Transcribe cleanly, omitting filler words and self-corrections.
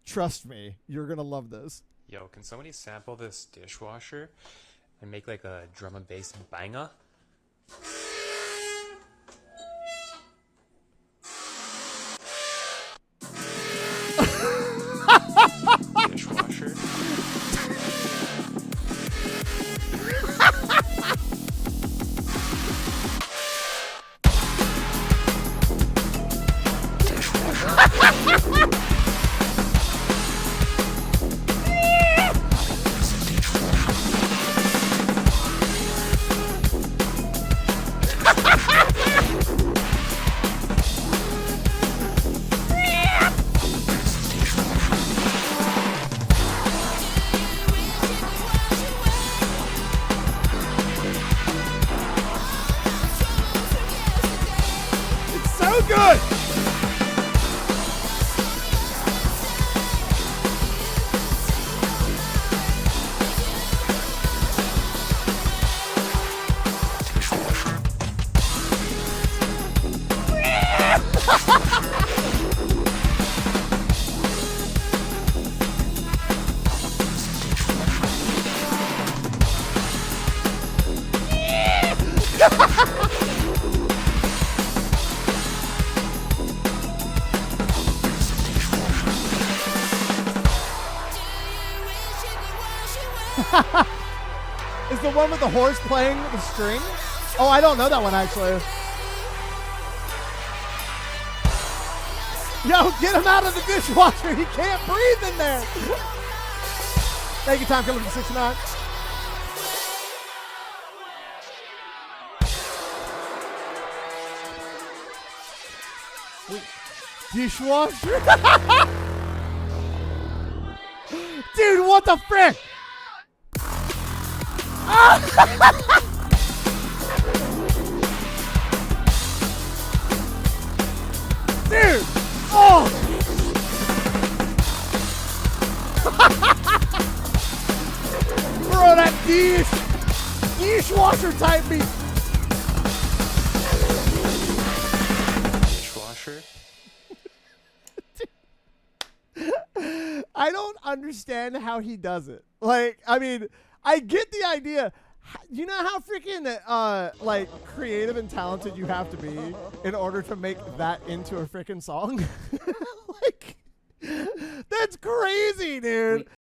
Trust me, you're gonna love this. Yo, can somebody sample this dishwasher and make like a drum and bass banger? Dishwasher. So good. Is the one with the horse playing the string? Oh, I don't know that one actually. Yo, get him out of the dishwasher. He can't breathe in there. Thank you, Time Killer for 69. Wait, dishwasher? Dude, what the frick? Dude! Oh! Bro, that dishwasher type beat. Dishwasher? I don't understand how he does it. Like, I mean, I get the idea. You know how freaking like creative and talented you have to be in order to make that into a freaking song? Like, that's crazy, dude.